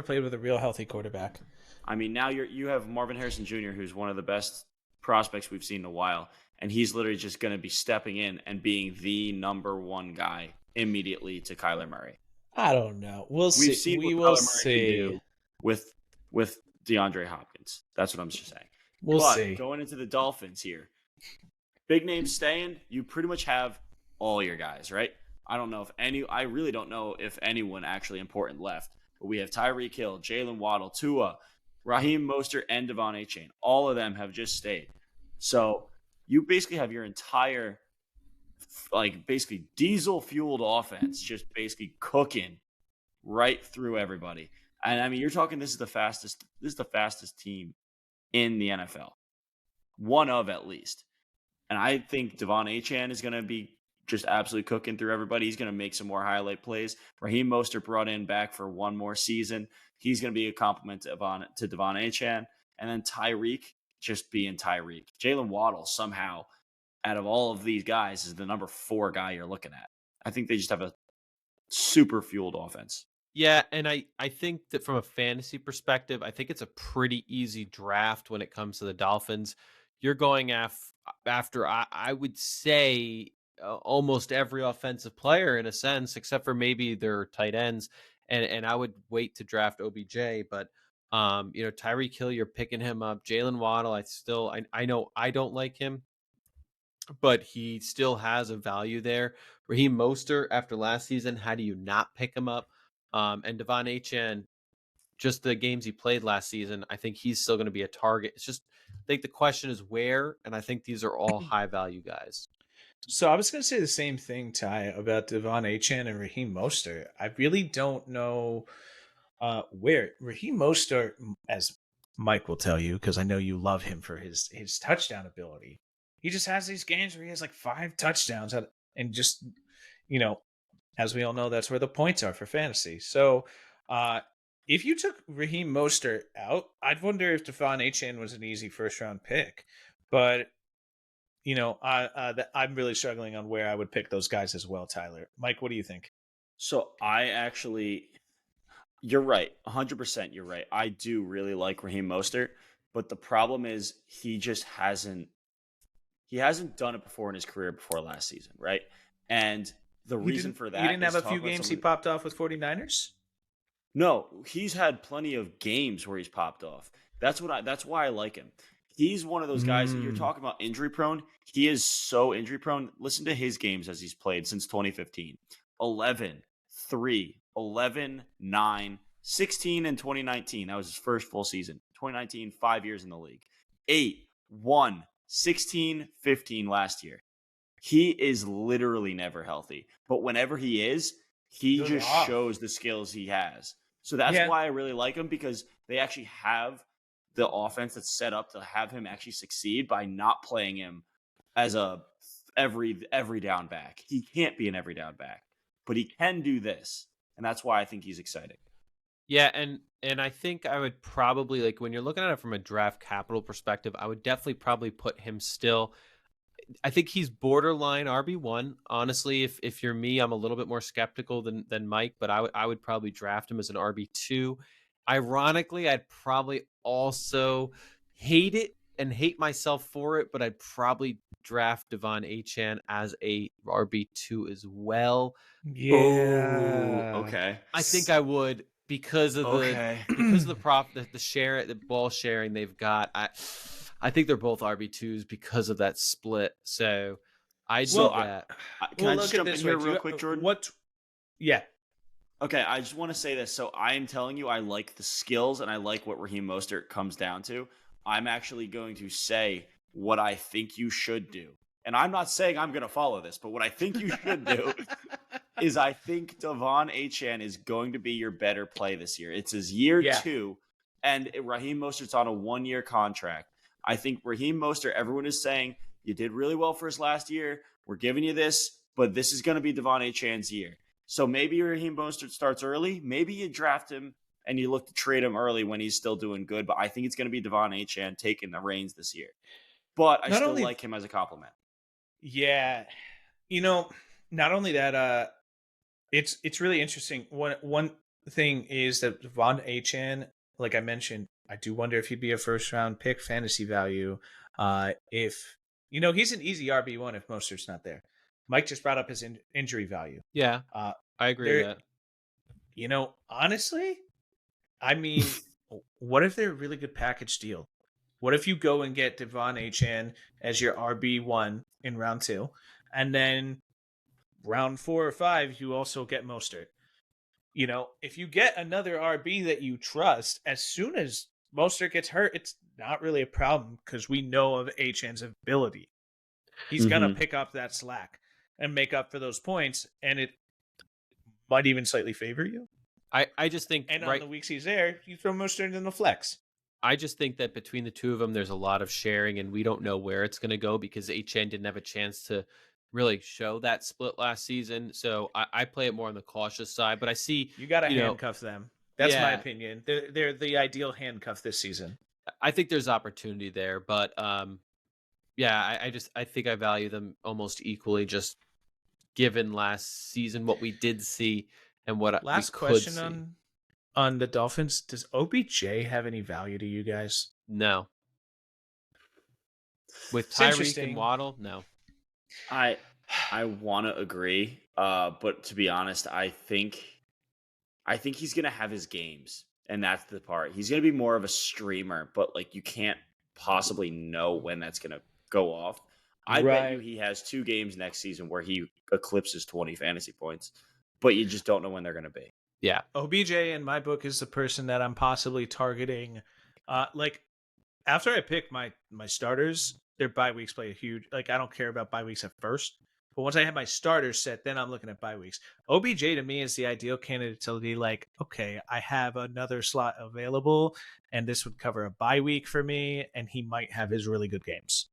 played with a real healthy quarterback. I mean, now you have Marvin Harrison Jr., who's one of the best prospects we've seen in a while, and he's literally just going to be stepping in and being the number 1 guy immediately to Kyler Murray. I don't know. We'll see. We will see with DeAndre Hopkins. That's what I'm just saying. We'll see. Going into the Dolphins here, big names staying. You pretty much have all your guys, right? I really don't know if anyone actually important left. But we have Tyreek Hill, Jalen Waddle, Tua, Raheem Mostert and Devon Achane. All of them have just stayed. So you basically have your entire, like, basically diesel-fueled offense just basically cooking right through everybody. And I mean, you're talking this is the fastest team in the NFL. One of, at least. And I think Devon Achane is going to be just absolutely cooking through everybody. He's going to make some more highlight plays. Raheem Mostert brought in back for one more season. He's going to be a compliment to Devon Achane. And then Tyreek just being Tyreek. Jalen Waddle somehow, out of all of these guys, is the number 4 guy you're looking at. I think they just have a super fueled offense. Yeah, and I think that from a fantasy perspective, I think it's a pretty easy draft when it comes to the Dolphins. You're going after I would say almost every offensive player in a sense, except for maybe their tight ends. And I would wait to draft OBJ, but Tyreek Hill, you're picking him up. Jalen Waddle, I know I don't like him, but he still has a value there. Raheem Mostert, after last season, how do you not pick him up? And Devon Achane, just the games he played last season, I think he's still going to be a target. It's just, I think the question is where, and I think these are all high value guys. So I was going to say the same thing, Ty, about Devon Achane and Raheem Mostert. I really don't know where. Raheem Mostert, as Mike will tell you, because I know you love him for his touchdown ability. He just has these games where he has like 5 touchdowns, and just, as we all know, that's where the points are for fantasy. So if you took Raheem Mostert out, I'd wonder if Devon Achane was an easy first-round pick. But, I'm really struggling on where I would pick those guys as well, Tyler. Mike, what do you think? So you're right. 100% you're right. I do really like Raheem Mostert, but the problem is he just hasn't done it before in his career before last season, right? And the reason for that, he didn't have a few games he popped off with 49ers? No, he's had plenty of games where he's popped off. That's why I like him. He's one of those guys that you're talking about injury prone. He is so injury prone. Listen to his games as he's played since 2015. 11, 3, 11, 9, 16 in 2019. That was his first full season. 2019, 5 years in the league. 8, 1, 16, 15 last year. He is literally never healthy. But whenever he is, he just shows the skills he has. So that's why I really like him, because they actually have the offense that's set up to have him actually succeed by not playing him as a every down back. He can't be an every down back, but he can do this. And that's why I think he's exciting. Yeah, and I think I would probably, like, when you're looking at it from a draft capital perspective, I would definitely probably put him still. I think he's borderline RB1. Honestly, if you're me, I'm a little bit more skeptical than Mike, but I would probably draft him as an RB2. Ironically, I'd probably also hate it and hate myself for it, but I'd probably draft Devon Achane as a RB2 as well. Yeah. Ooh, okay. I think I would, because of the ball sharing they've got. I think they're both RB2s because of that split. So I do that. Can I just jump in here real quick, Jordan? Yeah. Okay, I just want to say this. So I am telling you, I like the skills and I like what Raheem Mostert comes down to. I'm actually going to say what I think you should do. And I'm not saying I'm going to follow this, but what I think you should do is I think Devon Achane is going to be your better play this year. It's his year 2, and Raheem Mostert's on a 1-year contract. I think Raheem Mostert, everyone is saying, you did really well for us last year. We're giving you this, but this is going to be Devon Achane's year. So maybe Raheem Mostert starts early. Maybe you draft him and you look to trade him early when he's still doing good. But I think it's going to be Devon Achane taking the reins this year. But I still like him as a compliment. Yeah. Not only that, it's really interesting. One thing is that Devon Achane, like I mentioned, I do wonder if he'd be a first-round pick fantasy value. If he's an easy RB1 if Mostert's not there. Mike just brought up his injury value. Yeah, I agree with that. Honestly, I mean, what if they're a really good package deal? What if you go and get Devon Achane as your RB1 in round 2, and then round 4 or 5, you also get Mostert? If you get another RB that you trust, as soon as Mostert gets hurt, it's not really a problem because we know of Achan's ability. He's going to pick up that slack and make up for those points, and it might even slightly favor you. I just think And on the weeks he's there, you throw Mostert in the flex. I just think that between the two of them, there's a lot of sharing, and we don't know where it's going to go because HN didn't have a chance to really show that split last season. So I play it more on the cautious side, but I see you got to handcuff them. That's my opinion. They're the ideal handcuff this season. I think there's opportunity there, but I think I value them almost equally, just given last season what we did see and what last we question could see. On the Dolphins. Does OBJ have any value to you guys? No. With Tyreek and Waddle, no. I want to agree, but to be honest, I think he's gonna have his games, and that's the part. He's gonna be more of a streamer, but like you can't possibly know when that's gonna go off. I bet you he has 2 games next season where he eclipses 20 fantasy points, but you just don't know when they're gonna be. Yeah, OBJ in my book is the person that I'm possibly targeting. Like after I pick my starters, their bye weeks play a huge. Like I don't care about bye weeks at first, but once I have my starters set, then I'm looking at bye weeks. OBJ to me is the ideal candidate to be like, okay, I have another slot available, and this would cover a bye week for me, and he might have his really good games.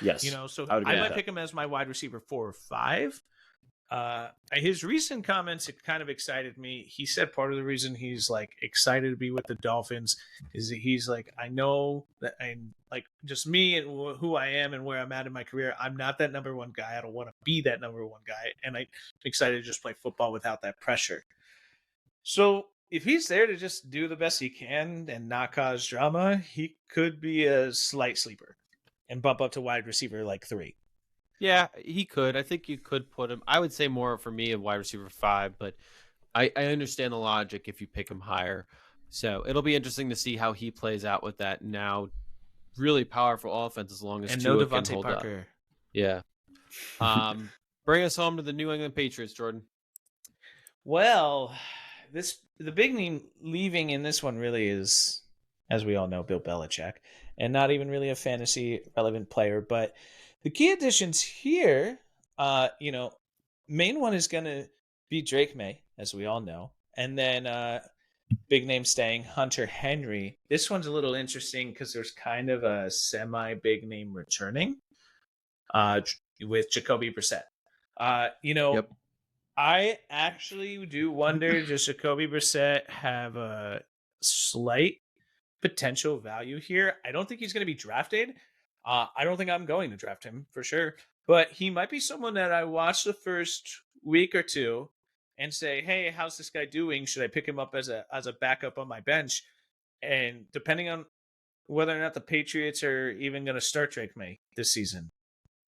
Yes, so I might pick him as my wide receiver 4 or 5. His recent comments, it kind of excited me. He said part of the reason he's like excited to be with the Dolphins is that he's like, I know that I'm like just me and who I am and where I'm at in my career. I'm not that number 1 guy. I don't want to be that number 1 guy. And I'm excited to just play football without that pressure. So if he's there to just do the best he can and not cause drama, he could be a slight sleeper and bump up to wide receiver like 3. Yeah, he could. I think you could put him. I would say more for me a wide receiver 5, but I understand the logic if you pick him higher. So it'll be interesting to see how he plays out with that now really powerful offense as long as and Tua no can Devontae hold Parker. up. Yeah. Bring us home to the New England Patriots, Jordan. Well, the big name leaving in this one really is, as we all know, Bill Belichick, and not even really a fantasy relevant player, but the key additions here, main one is going to be Drake May, as we all know. And then big name staying, Hunter Henry. This one's a little interesting because there's kind of a semi-big name returning with Jacoby Brissett. Yep. I actually do wonder, does Jacoby Brissett have a slight potential value here? I don't think he's going to be drafted. I don't think I'm going to draft him for sure, but he might be someone that I watch the first week or 2 and say, hey, how's this guy doing? Should I pick him up as a backup on my bench? And depending on whether or not the Patriots are even going to start Drake May this season,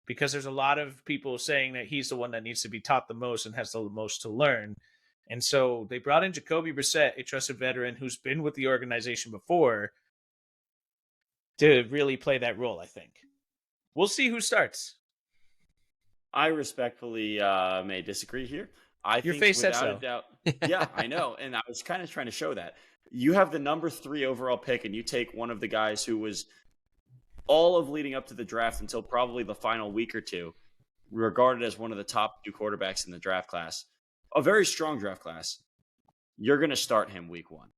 because there's a lot of people saying that he's the one that needs to be taught the most and has the most to learn. And so they brought in Jacoby Brissett, a trusted veteran who's been with the organization before, to really play that role, I think. We'll see who starts. I respectfully may disagree here. Your face said so. Without a doubt, yeah, I know. And I was kind of trying to show that. You have the number 3 overall pick, and you take one of the guys who was all of leading up to the draft until probably the final week or 2, regarded as one of the top 2 quarterbacks in the draft class. A very strong draft class. You're going to start him week 1.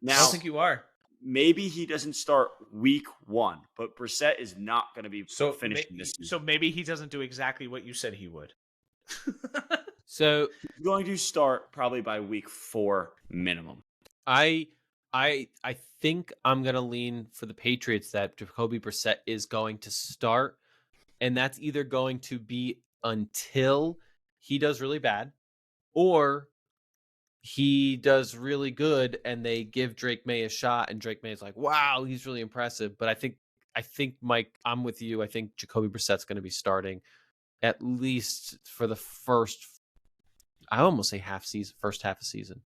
Now, I don't think you are. Maybe he doesn't start week 1, but Brissett is not going to be finishing this season. So maybe he doesn't do exactly what you said he would. So he's going to start probably by week 4 minimum. I think I'm going to lean for the Patriots that Jacoby Brissett is going to start, and that's either going to be until he does really bad or he does really good and they give Drake May a shot and Drake May is like, wow, he's really impressive. But I think Mike, I'm with you. I think Jacoby Brissett's going to be starting at least for the first, I almost say first half of season.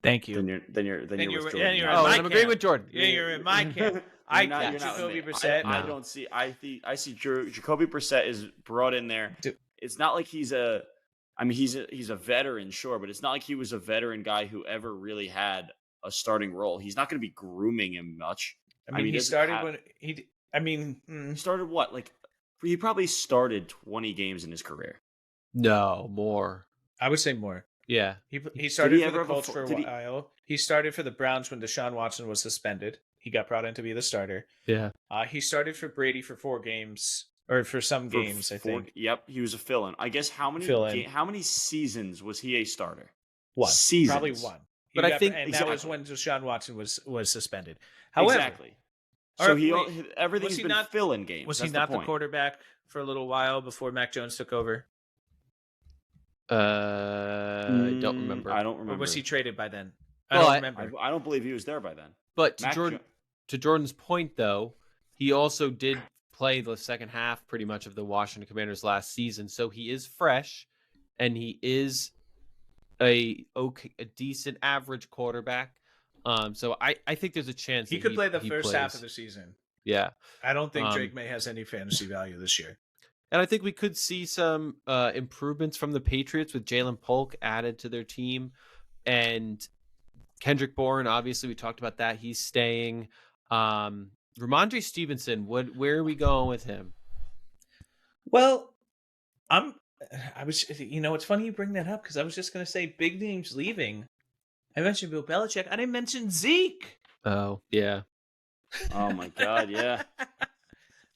Thank you. Then you're with Jordan. I'm agreeing with Jordan. Yeah, you're in my camp. I got Jacoby Brissett. I don't see. I see Jacoby Brissett is brought in there. It's not like he's a. I mean, he's a veteran, sure, but it's not like he was a veteran guy who ever really had a starting role. He's not going to be grooming him much. I mean, he started when he. I mean, he started what? Like, he probably started 20 games in his career. No, more. I would say more. Yeah. He started for the Colts for a while. He started for the Browns when Deshaun Watson was suspended. He got brought in to be the starter. Yeah. He started for Brady for 4 games, or for some games, I think. Yep, he was a fill-in. I guess how many seasons was he a starter? One. Seasons. Probably one. But I think that was when Deshaun Watson was suspended. However, exactly. So everything's been fill-in games. Was he not the quarterback for a little while before Mac Jones took over? I don't remember. I don't remember. Or was he traded by then? I don't remember. I don't believe he was there by then. But to Jordan's point, though, he also did play the second half pretty much of the Washington Commanders last season, so he is fresh, and he is a decent average quarterback. So I think there's a chance he could play the first half of the season. Yeah, I don't think Drake May has any fantasy value this year. And I think we could see some improvements from the Patriots with Jalen Polk added to their team. And Kendrick Bourne, obviously, we talked about that. He's staying. Ramondre Stevenson, where are we going with him? Well, it's funny you bring that up because I was just going to say big names leaving. I mentioned Bill Belichick. I didn't mention Zeke. Oh, yeah. Oh, my God, yeah.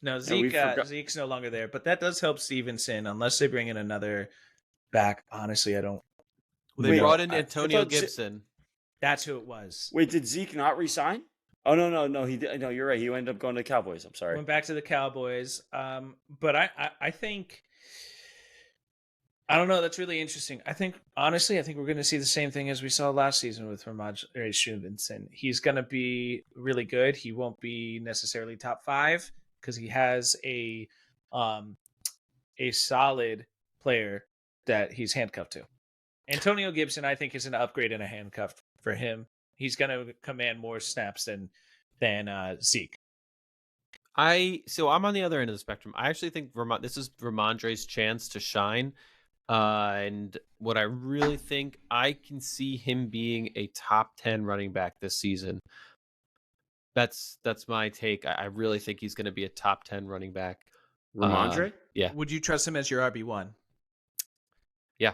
No, Zeke's no longer there, but that does help Stevenson unless they bring in another back. Honestly, I don't. They brought in Antonio Gibson. That's who it was. Wait, did Zeke not resign? Oh no, he did. No, you're right. He ended up going to the Cowboys. I'm sorry. Went back to the Cowboys. But I think I don't know. That's really interesting. I think we're going to see the same thing as we saw last season with Ramondre Stevenson. He's going to be really good. He won't be necessarily top 5. Because he has a solid player that he's handcuffed to. Antonio Gibson, I think, is an upgrade and a handcuff for him. He's going to command more snaps than Zeke. So I'm on the other end of the spectrum. I actually think this is Ramondre's chance to shine. And what I really think, I can see him being a top 10 running back this season. That's my take. I really think he's going to be a top 10 running back. Ramondre? Yeah. Would you trust him as your RB1? Yeah.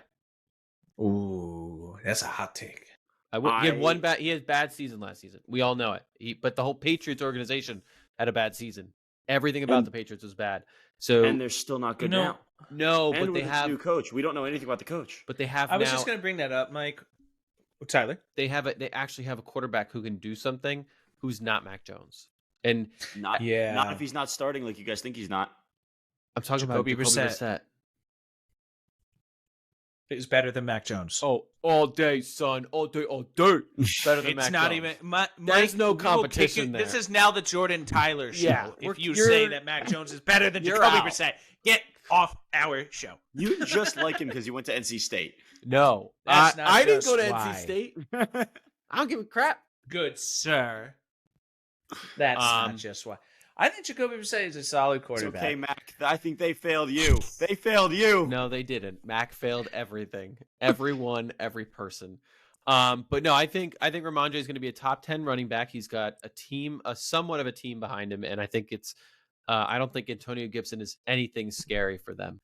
Ooh, that's a hot take. He had bad season last season. We all know it. But the whole Patriots organization had a bad season. Everything about the Patriots was bad. And they're still not good now. No, and but they have a new coach. We don't know anything about the coach. But they have. I was just going to bring that up, Mike. Tyler. They actually have a quarterback who can do something. Who's not Mac Jones. And not if he's not starting like you guys think he's not. I'm talking about Jacoby Brissett. It's better than Mac Jones. Oh, all day, son. All day, all day. Better than Mac Jones. It's not even... There's no competition there. This is now the Jordan Tyler show. Yeah, if you say that Mac Jones is better than Jacoby Brissett, get off our show. You just like him because you went to NC State. No. I didn't go to NC State. I don't give a crap. Good sir. That's not just why. I think Jacoby Brissett is a solid quarterback. It's okay, Mac. I think they failed you. They failed you. No, they didn't. Mac failed everything. Everyone, every person. But no, I think Ramondre is going to be a top 10 running back. He's got somewhat of a team behind him, and I think I don't think Antonio Gibson is anything scary for them.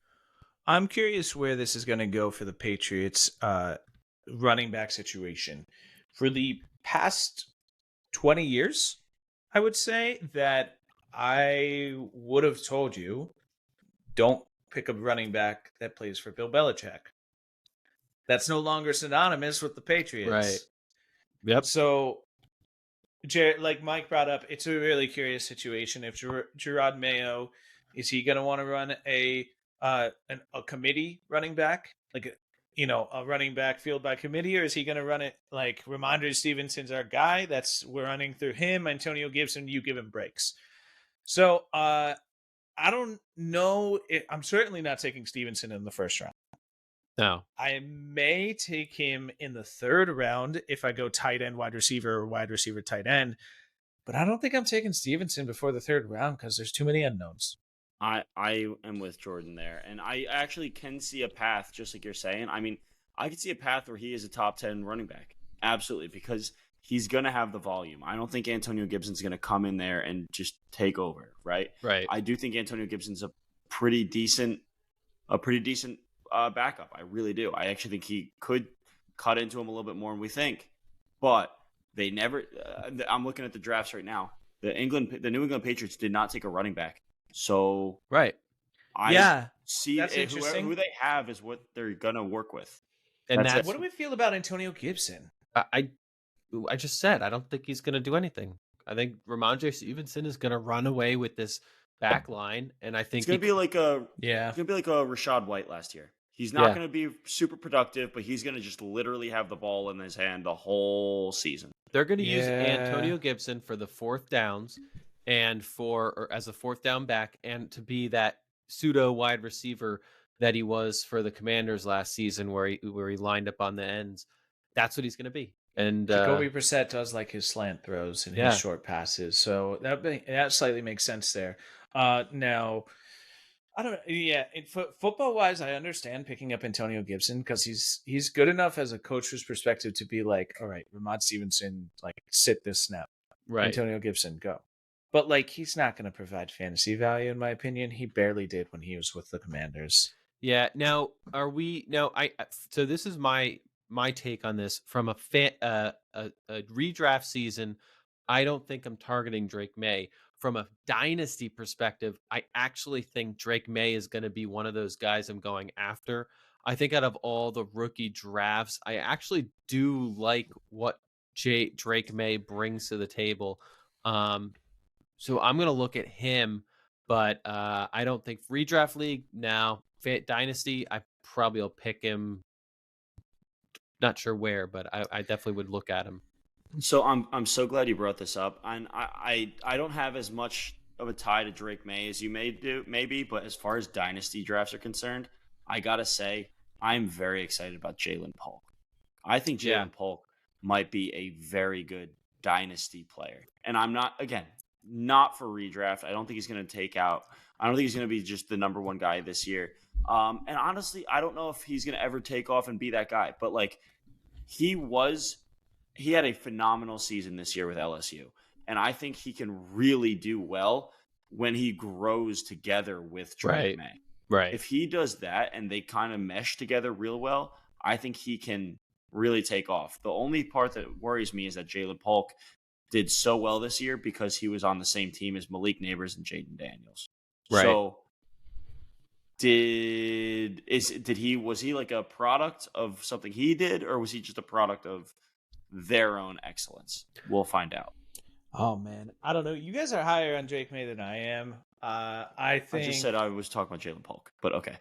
I'm curious where this is going to go for the Patriots running back situation. For the past 20 years, I would say that I would have told you, don't pick a running back that plays for Bill Belichick. That's no longer synonymous with the Patriots. Right. Yep. So, Jared, like Mike brought up, it's a really curious situation. If Gerard Mayo, is he going to want to run a committee running back? Like, a running back field by committee, or is he going to run it like Ramondre Stevenson's our guy? We're running through him. Antonio Gibson, you give him breaks. So I don't know. I'm certainly not taking Stevenson in the first round. No. I may take him in the third round if I go tight end, wide receiver, or wide receiver, tight end. But I don't think I'm taking Stevenson before the third round because there's too many unknowns. I am with Jordan there, and I actually can see a path, just like you're saying. I mean, I can see a path where he is a top 10 running back. Absolutely, because he's going to have the volume. I don't think Antonio Gibson's going to come in there and just take over, right? Right. I do think Antonio Gibson's a pretty decent backup. I really do. I actually think he could cut into him a little bit more than we think. But they never I'm looking at the drafts right now. The New England Patriots did not take a running back. So Right. I see that's interesting. who they have is what they're going to work with. And That's that's it. What do we feel about Antonio Gibson? I just said I don't think he's going to do anything. I think Ramondre Stevenson is going to run away with this back line, and I think It's going to be like a Yeah. It's going to be like a Rashad White last year. He's not going to be super productive, but he's going to just literally have the ball in his hand the whole season. they're going to use Yeah. Antonio Gibson for the fourth downs and or as a fourth down back, and to be that pseudo wide receiver that he was for the Commanders last season, where he lined up on the ends. That's what he's going to be. And Jacoby Brissett does like his slant throws and Yeah. his short passes, so that slightly makes sense there. Now, I don't. Yeah, football wise, I understand picking up Antonio Gibson because he's good enough as a coach's perspective to be like, all right, Ramon Stevenson, like sit this snap, right. Antonio Gibson, go. But like, he's not going to provide fantasy value, in my opinion. He barely did when he was with the Commanders. Yeah. Now, so this is my take on this from a redraft season. I don't think I'm targeting Drake May. From a dynasty perspective, I actually think Drake May is going to be one of those guys I'm going after. I think out of all the rookie drafts, I actually do like what Drake May brings to the table. So I'm going to look at him, but I don't think redraft league now. Dynasty, I probably will pick him. Not sure where, but I definitely would look at him. So I'm so glad you brought this up. And I don't have as much of a tie to Drake May as you maybe, but as far as dynasty drafts are concerned, I gotta say I'm very excited about Jalen Polk. I think Jalen Polk might be a very good dynasty player, and I'm not for redraft. I don't think he's going to take out. I don't think he's going to be just the number one guy this year. And honestly, I don't know if he's going to ever take off and be that guy. But like, he had a phenomenal season this year with LSU, and I think he can really do well when he grows together with Drake May. Right. If he does that and they kind of mesh together real well, I think he can really take off. The only part that worries me is that Jalen Polk did so well this year because he was on the same team as Malik Neighbors and Jaden Daniels. Right. So was he like a product of something he did, or was he just a product of their own excellence? We'll find out. Oh man, I don't know. You guys are higher on Drake May than I am. I just said I was talking about Jalen Polk, but okay.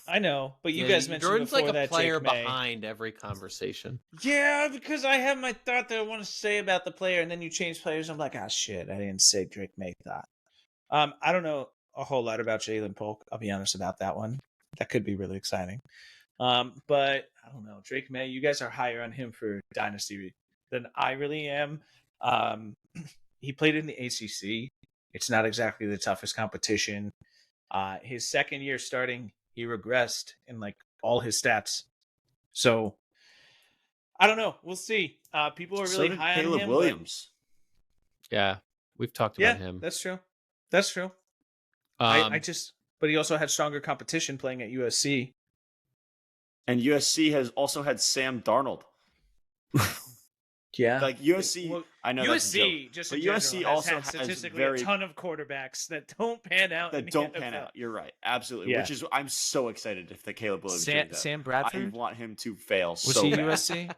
I know, but you guys mentioned Jordan's before like a that player Drake May. behind every conversation. Yeah, because I have my thought that I want to say about the player, and then you change players. I'm like, shit, I didn't say Drake May thought. I don't know a whole lot about Jalen Polk. I'll be honest about that one. That could be really exciting. But I don't know. Drake May, you guys are higher on him for Dynasty than I really am. He played in the ACC. It's not exactly the toughest competition. His second year starting, he regressed in like all his stats. So I don't know. We'll see. People are really high on him. Caleb Williams. Yeah, we've talked about him. That's true. That's true. But he also had stronger competition playing at USC. And USC has also had Sam Darnold. Yeah, like USC. Well, I know USC that's a joke, just but in USC general also has has statistically very a ton of quarterbacks that don't pan out. that don't pan out. You're right, absolutely. Yeah. Which is I'm so excited if the Caleb Williams joins that. Sam I Bradford want him to fail. was so he bad. USC?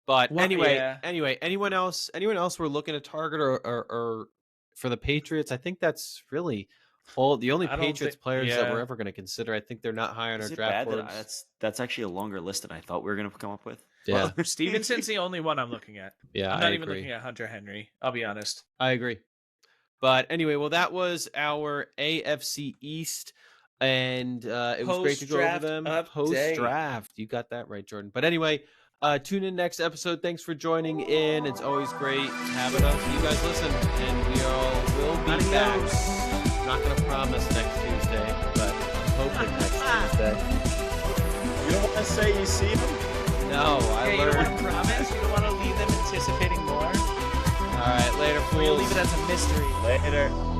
But Well, anyway, yeah. anyone else we're looking to target or for the Patriots? I think that's really all the only I don't Patriots think- players that yeah. we're ever going to consider. I think they're not high on Is our it draft bad that boards. that's actually a longer list than I thought we were going to come up with? Yeah, Stevenson's the only one I'm looking at. yeah, I'm not I even agree. looking at Hunter Henry. I'll be honest. I agree. But anyway, well, that was our AFC East, and it was great to go over Post-draft them update. post-draft. You got that right, Jordan. But anyway, tune in next episode. Thanks for joining in. It's always great having us. You guys listen, and we all will be back. I'm not going to promise next Tuesday, but I'm hoping next Tuesday. You don't want to say you see him? No, Yeah, I you don't want learned. to promise. You don't want to leave them anticipating. anticipating more. All right, later, We'll fools. leave it as a mystery. Later.